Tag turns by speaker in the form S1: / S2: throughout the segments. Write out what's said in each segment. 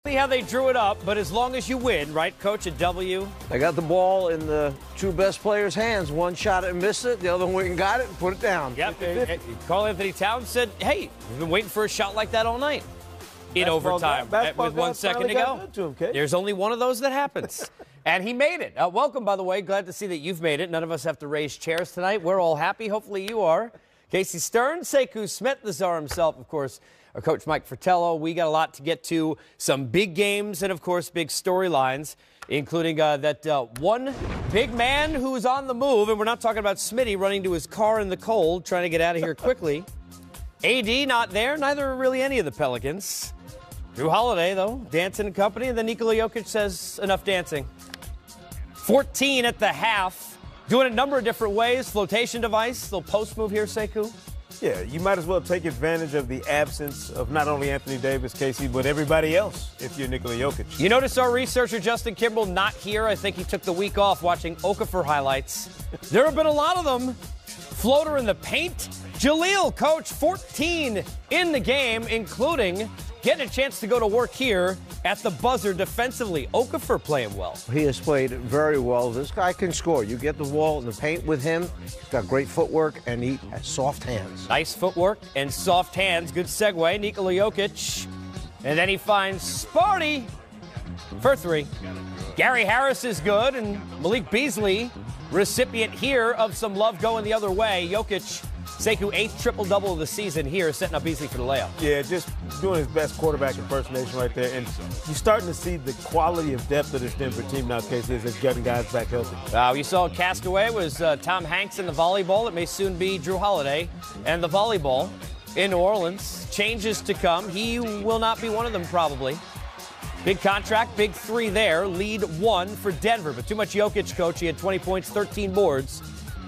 S1: See how they drew it up, but as long as you win, right, Coach, a W?
S2: They got the ball in the two best players' hands. One shot it and missed it. The other one went and got it and put it down.
S1: Yep. Carl Anthony Towns said, hey, we've been waiting for a shot like that all night. In overtime with 1 second to go. There's only one of those that happens. And he made it. Welcome, by the way. Glad to see that you've made it. None of us have to raise chairs tonight. We're all happy. Hopefully you are. Casey Stern, Sekou Smith, the czar himself, of course, our coach Mike Fratello. We got a lot to get to. Some big games and, of course, big storylines, including that one big man who's on the move. And we're not talking about Smitty running to his car in the cold, trying to get out of here quickly. AD not there. Neither are really any of the Pelicans. Drew Holiday, though, dancing and company. And then Nikola Jokic says, enough dancing. 14 at the half. Doing it a number of different ways. Flotation device. Little post move here, Sekou.
S3: Yeah, you might as well take advantage of the absence of not only Anthony Davis, Casey, but everybody else if you're Nikola Jokic.
S1: You notice our researcher, Justin Kimbrell, not here. I think he took the week off watching Okafor highlights. There have been a lot of them. Floater in the paint. Jaleel, coach, 14 in the game, including getting a chance to go to work here at the buzzer defensively. Okafor playing well.
S2: He has played very well. This guy can score. You get the ball in the paint with him. He's got great footwork, and he has soft hands.
S1: Nice footwork and soft hands. Good segue. Nikola Jokic. And then he finds Sparty for three. Gary Harris is good, and Malik Beasley, recipient here of some love going the other way. Jokic, Sekou, 8th triple-double of the season here, setting up Beasley for the layup.
S3: Yeah, just doing his best quarterback impersonation right there. And you're starting to see the quality of depth of this Denver team now, Casey, as it's getting guys back healthy.
S1: You saw Castaway was Tom Hanks in the volleyball. It may soon be Drew Holiday and the volleyball in New Orleans. Changes to come. He will not be one of them, probably. Big contract, big three there. Lead one for Denver. But too much Jokic, coach. He had 20 points, 13 boards.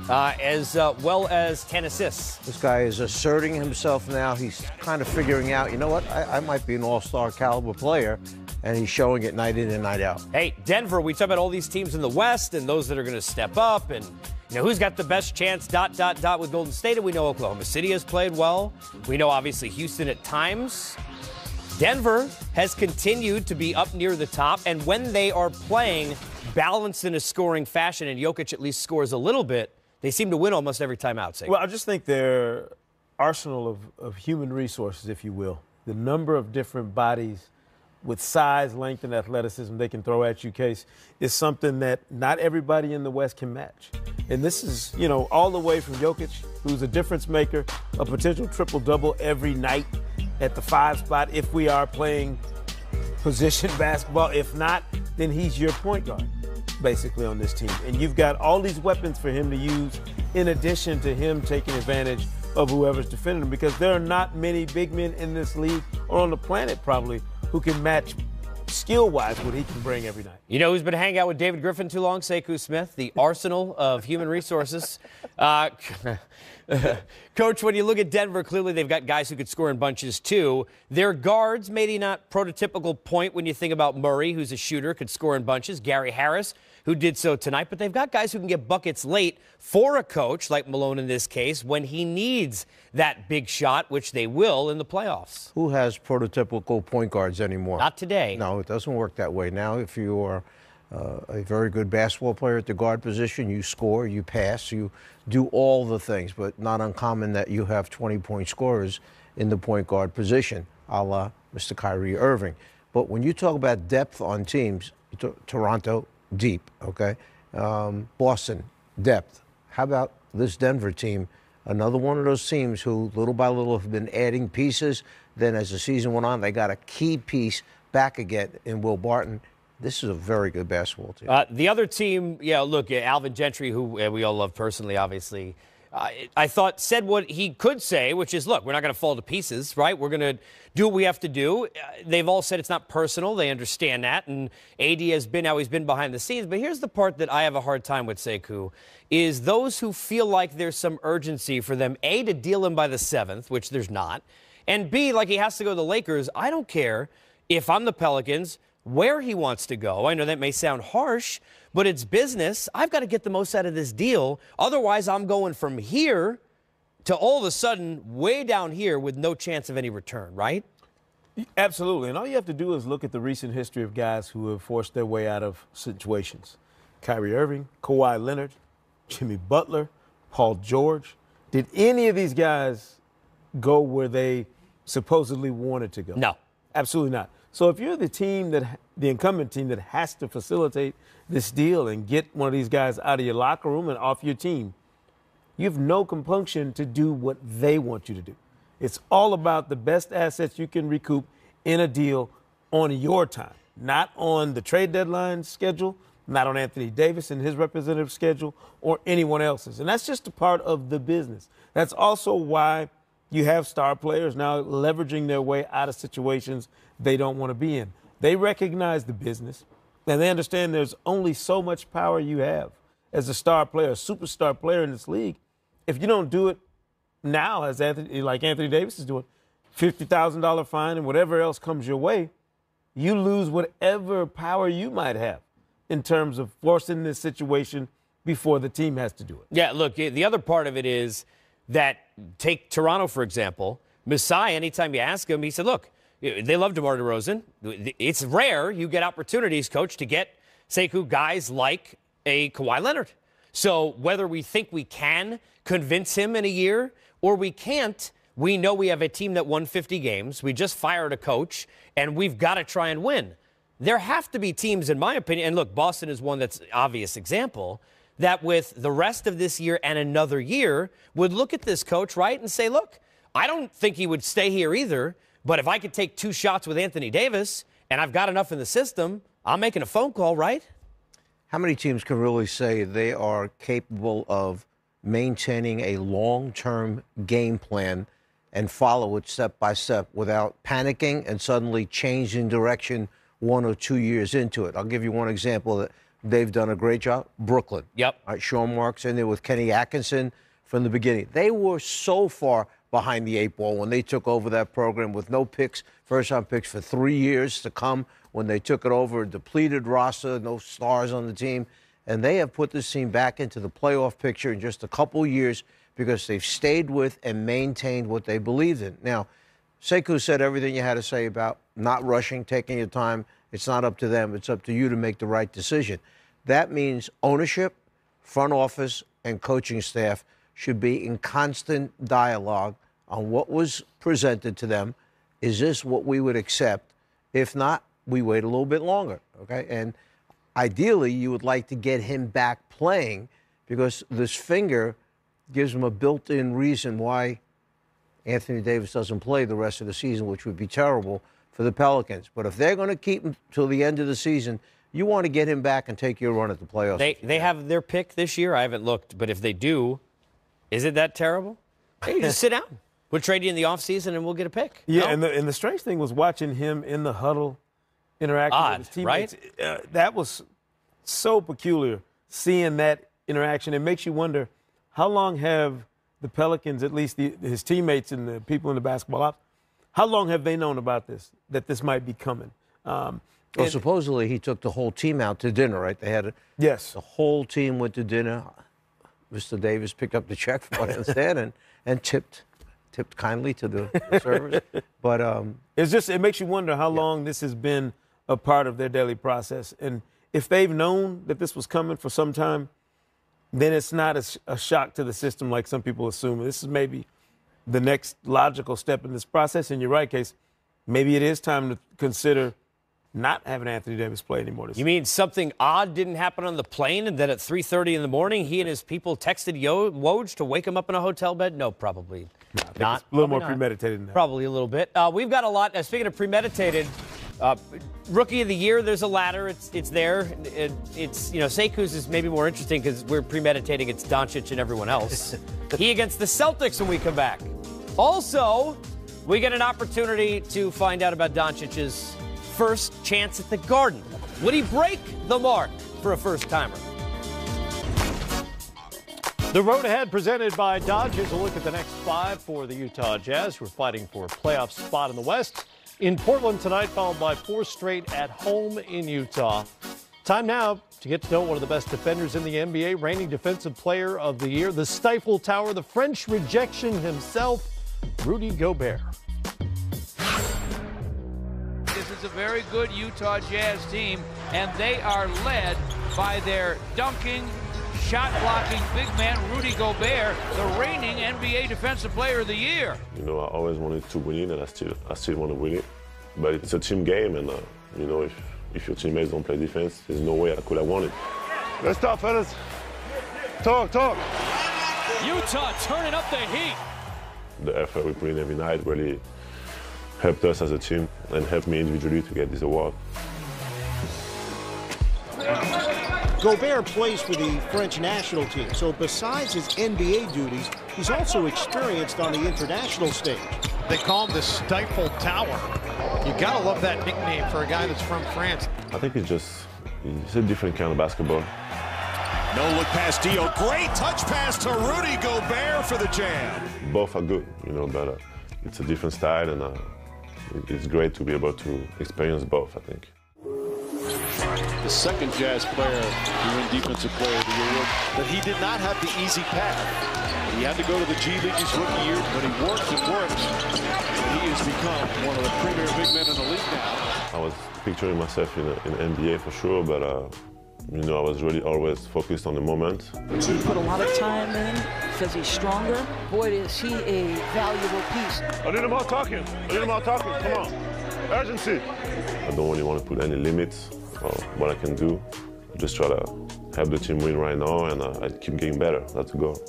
S1: As well as 10 assists.
S2: This guy is asserting himself now. He's kind of figuring out, you know what, I might be an all-star caliber player, and he's showing it night in and night out.
S1: Hey, Denver, we talk about all these teams in the West and those that are going to step up, and who's got the best chance, ... with Golden State, and we know Oklahoma City has played well. We know, obviously, Houston at times. Denver has continued to be up near the top, and when they are playing balanced in a scoring fashion, and Jokic at least scores a little bit, they seem to win almost every time out.
S3: Well, I just think their arsenal of human resources, if you will, the number of different bodies with size, length, and athleticism they can throw at you, Case, is something that not everybody in the West can match. And this is, all the way from Jokic, who's a difference maker, a potential triple-double every night at the 5 spot if we are playing position basketball. If not, then he's your point guard, basically, on this team. And you've got all these weapons for him to use in addition to him taking advantage of whoever's defending him, because there are not many big men in this league or on the planet probably who can match skill-wise what he can bring every night.
S1: You know who's been hanging out with David Griffin too long? Sekou Smith, the arsenal of human resources. Coach, when you look at Denver, clearly they've got guys who could score in bunches too. Their guards, maybe not prototypical point when you think about Murray, who's a shooter, could score in bunches. Gary Harris, who did so tonight. But they've got guys who can get buckets late for a coach, like Malone in this case, when he needs that big shot, which they will in the playoffs.
S2: Who has prototypical point guards anymore?
S1: Not today.
S2: No, it doesn't work that way. Now, if you are a very good basketball player at the guard position, you score, you pass, you do all the things, but not uncommon that you have 20-point scorers in the point guard position, a la Mr. Kyrie Irving. But when you talk about depth on teams, Toronto, deep, okay? Boston, depth. How about this Denver team? Another one of those teams who, little by little, have been adding pieces. Then as the season went on, they got a key piece back again in Will Barton. This is a very good basketball team.
S1: The other team, look, Alvin Gentry, who we all love personally, obviously, I thought said what he could say, which is, look, we're not going to fall to pieces, right? We're going to do what we have to do. They've all said it's not personal. They understand that. And AD has been how he's been behind the scenes. But here's the part that I have a hard time with, Sekou, is those who feel like there's some urgency for them, A, to deal him by the 7th, which there's not, and B, like he has to go to the Lakers. I don't care if I'm the Pelicans, where he wants to go. I know that may sound harsh, but it's business. I've got to get the most out of this deal. Otherwise, I'm going from here to all of a sudden way down here with no chance of any return, right?
S3: Absolutely. And all you have to do is look at the recent history of guys who have forced their way out of situations. Kyrie Irving, Kawhi Leonard, Jimmy Butler, Paul George. Did any of these guys go where they supposedly wanted to go?
S1: No.
S3: Absolutely not. So if you're the incumbent team that has to facilitate this deal and get one of these guys out of your locker room and off your team, you have no compunction to do what they want you to do. It's all about the best assets you can recoup in a deal on your time, not on the trade deadline schedule, not on Anthony Davis and his representative schedule, or anyone else's. And that's just a part of the business. That's also why you have star players now leveraging their way out of situations they don't want to be in. They recognize the business, and they understand there's only so much power you have as a star player, a superstar player in this league. If you don't do it now, as Anthony Davis is doing, $50,000 fine and whatever else comes your way, you lose whatever power you might have in terms of forcing this situation before the team has to do it.
S1: Yeah, look, the other part of it is that, take Toronto, for example. Masai, anytime you ask him, he said, look, they love DeMar DeRozan. It's rare you get opportunities, Coach, to get, Sekou, guys like a Kawhi Leonard. So whether we think we can convince him in a year or we can't, we know we have a team that won 50 games. We just fired a coach, and we've got to try and win. There have to be teams, in my opinion, and look, Boston is one that's an obvious example, that with the rest of this year and another year would look at this coach, right, and say, look, I don't think he would stay here either, but if I could take 2 shots with Anthony Davis and I've got enough in the system, I'm making a phone call, right?
S2: How many teams can really say they are capable of maintaining a long-term game plan and follow it step by step without panicking and suddenly changing direction 1 or 2 years into it? I'll give you one example that they've done a great job. Brooklyn.
S1: Yep.
S2: All right, Sean Marks in there with Kenny Atkinson from the beginning. They were so far behind the 8 ball when they took over that program with no picks, first-round picks for 3 years to come when they took it over, a depleted roster, no stars on the team. And they have put this team back into the playoff picture in just a couple years because they've stayed with and maintained what they believed in. Now, Sekou said everything you had to say about not rushing, taking your time. It's not up to them. It's up to you to make the right decision. That means ownership, front office, and coaching staff should be in constant dialogue on what was presented to them. Is this what we would accept? If not, we wait a little bit longer, okay? And ideally, you would like to get him back playing because this finger gives him a built-in reason why Anthony Davis doesn't play the rest of the season, which would be terrible for the Pelicans. But if they're going to keep him till the end of the season, you want to get him back and take your run at the playoffs.
S1: They have their pick this year. I haven't looked, but if they do, is it that terrible? Hey, just sit down. We'll trade you in the offseason and we'll get a pick.
S3: Yeah, no? and the strange thing was watching him in the huddle interacting with his teammates.
S1: Right?
S3: That was so peculiar, seeing that interaction. It makes you wonder, how long have the Pelicans, at least his teammates and the people in the basketball ops, how long have they known about this, that this might be coming?
S2: Well, supposedly he took the whole team out to dinner, right? They had
S3: yes.
S2: The whole team went to dinner. Mr. Davis picked up the check, from what I understand, and tipped kindly to the servers. But
S3: it makes you wonder how long this has been a part of their daily process. And if they've known that this was coming for some time, then it's not a shock to the system like some people assume. This is maybe the next logical step in this process. And you're right, Case. Maybe it is time to consider not having Anthony Davis play anymore this
S1: You mean something odd didn't happen on the plane and that at 3:30 in the morning he and his people texted Woj to wake him up in a hotel bed? No, probably not.
S3: It's a little more premeditated than that.
S1: Probably a little bit. We've got a lot. Speaking of premeditated, Rookie of the Year, there's a ladder. It's there. It's Sekou's is maybe more interesting because we're premeditating. It's Doncic and everyone else. He against the Celtics when we come back. Also, we get an opportunity to find out about Doncic's first chance at the Garden. Would he break the mark for a first-timer?
S4: The road ahead presented by Dodge. Here's a look at the next 5 for the Utah Jazz, who are fighting for a playoff spot in the West. In Portland tonight, followed by 4 straight at home in Utah. Time now to get to know one of the best defenders in the NBA, reigning Defensive Player of the Year, the Stifle Tower, the French rejection himself, Rudy Gobert.
S5: is a very good Utah Jazz team, and they are led by their dunking, shot-blocking big man Rudy Gobert, the reigning NBA Defensive Player of the Year.
S6: You know, I always wanted to win it, and I still want to win it. But it's a team game, and you know, if your teammates don't play defense, there's no way I could have won it. Let's talk, fellas. Talk.
S5: Utah turning up the heat.
S6: The effort we put in every night really helped us as a team and helped me individually to get this award.
S7: Gobert plays for the French national team, so besides his NBA duties, he's also experienced on the international stage.
S8: They call him the Stifle Tower. You gotta love that nickname for a guy that's from France.
S6: I think it's a different kind of basketball.
S9: No look past Dio. Great touch pass to Rudy Gobert for the jam.
S6: Both are good, you know, but it's a different style, and it's great to be able to experience both, I think.
S10: The second Jazz player to win Defensive Player of the Year, but he did not have the easy path. He had to go to the G League his rookie year, but he works and works. And he has become one of the premier big men in the league now.
S6: I was picturing myself in NBA for sure, but you know, I was really always focused on the moment.
S11: He put a lot of time in, says he's stronger. Boy, is he a valuable piece.
S6: I need him all talking. Come on. Urgency. I don't really want to put any limits on what I can do. I just try to help the team win right now, and I keep getting better. That's the goal.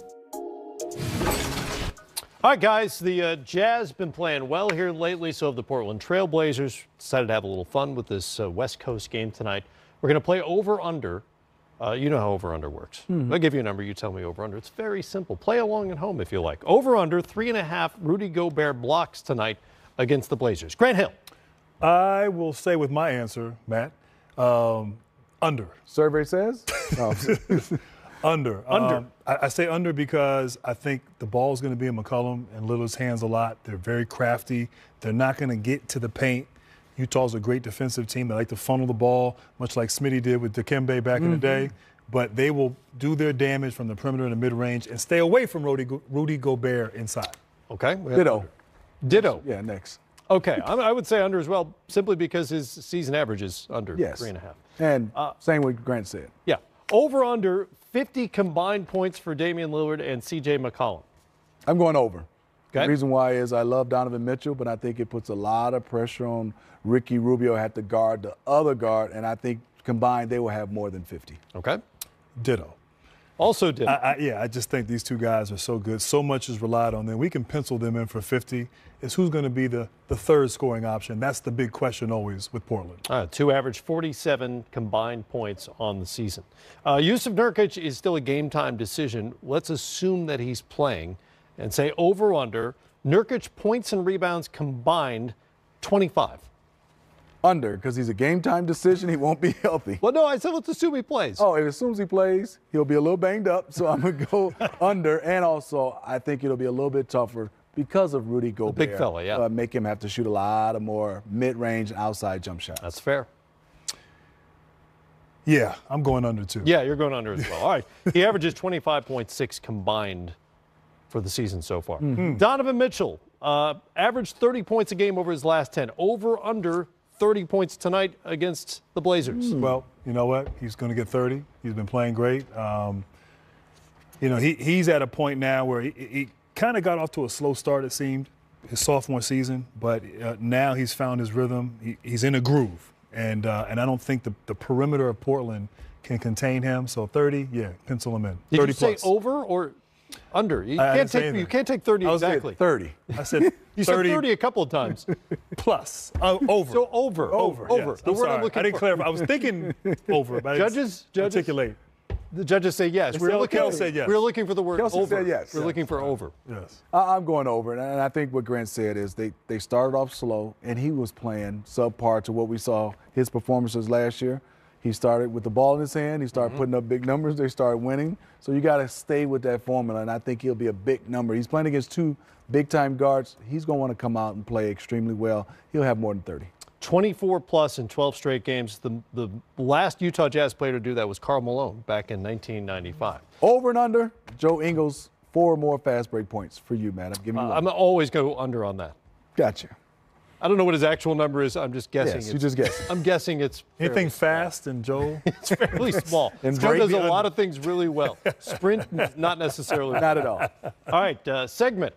S4: All right, guys, the Jazz been playing well here lately, so have the Portland Trail Blazers. Decided to have a little fun with this West Coast game tonight. We're going to play over-under. You know how over-under works. I'll give you a number, you tell me over-under. It's very simple. Play along at home if you like. Over-under, 3.5 Rudy Gobert blocks tonight against the Blazers. Grant Hill.
S12: I will say with my answer, Matt, under.
S13: Survey says?
S12: Under. I say under because I think the ball is going to be in McCollum and Lillard's hands a lot. They're very crafty. They're not going to get to the paint. Utah's a great defensive team. They like to funnel the ball, much like Smitty did with Dikembe back in the day. But they will do their damage from the perimeter and the mid-range and stay away from Rudy Gobert inside.
S4: Okay.
S13: Ditto. Yeah, next.
S4: Okay. I would say under as well, simply because his season average is under 3.5.
S13: And same what Grant said.
S4: Yeah. Over-under, 50 combined points for Damian Lillard and C.J. McCollum.
S13: I'm going over.
S4: Okay.
S13: The reason why is I love Donovan Mitchell, but I think it puts a lot of pressure on Ricky Rubio had to guard the other guard, and I think combined they will have more than 50.
S4: Okay.
S12: Ditto.
S4: Also ditto.
S12: I just think these two guys are so good. So much is relied on them. We can pencil them in for 50. It's who's going to be the third scoring option. That's the big question always with Portland.
S4: Two average 47 combined points on the season. Jusuf Nurkic is still a game-time decision. Let's assume that he's playing and say over-under. Nurkic points and rebounds combined 25.
S13: Under, because he's a game-time decision. He won't be healthy.
S4: Well, no, I said let's assume he plays.
S13: Oh, and as soon as he plays, he'll be a little banged up, so I'm going to go under. And also, I think it'll be a little bit tougher because of Rudy Gobert.
S4: Big fella, yeah.
S13: Make him have to shoot a lot of more mid-range and outside jump shots.
S4: That's fair.
S12: Yeah, I'm going under too.
S4: Yeah, you're going under as well. All right. He averages 25.6 combined for the season so far. Donovan Mitchell, averaged 30 points a game over his last 10. Over, under 30 points tonight against the Blazers.
S12: Well, you know what? He's going to get 30. He's been playing great. He's at a point now where he kind of got off to a slow start, it seemed, his sophomore season. But now he's found his rhythm. He's in a groove. And I don't think the perimeter of Portland can contain him. So 30, yeah, pencil him in.
S4: Did
S12: 30
S4: you say
S12: plus.
S4: over or under? You can't take 30 exactly.
S13: 30.
S12: I said
S4: you 30. Said 30 a couple of times.
S12: Plus. Over.
S4: So over.
S12: Yes.
S4: The word I'm looking
S12: I didn't
S4: for.
S12: clarify. I was thinking over. But
S4: judges
S12: articulate.
S4: The judges say yes.
S12: Kel said yes.
S4: We're looking for the word
S13: Kelsey
S4: over.
S13: said yes.
S4: We're looking for over.
S12: Yes.
S13: I'm going over. And I think what Grant said is they started off slow, and he was playing subpar to what we saw his performances last year. He started with the ball in his hand. He started putting up big numbers. They started winning. So you got to stay with that formula, and I think he'll be a big number. He's playing against two big-time guards. He's going to want to come out and play extremely well. He'll have more than 30.
S4: 24 plus in 12 straight games. The last Utah Jazz player to do that was Karl Malone back in 1995.
S13: Over and under, Joe Ingles, 4 more fast break points for you, man. I'm giving you one.
S4: I'm always go under on that.
S13: Gotcha.
S4: I don't know what his actual number is. I'm just guessing.
S13: Yes, you just guessing.
S4: I'm guessing it's
S12: anything fast and Joe.
S4: It's fairly small.
S13: And
S4: Joe does a lot of things really well. Sprint, not necessarily.
S13: Not at all.
S4: All right, segment.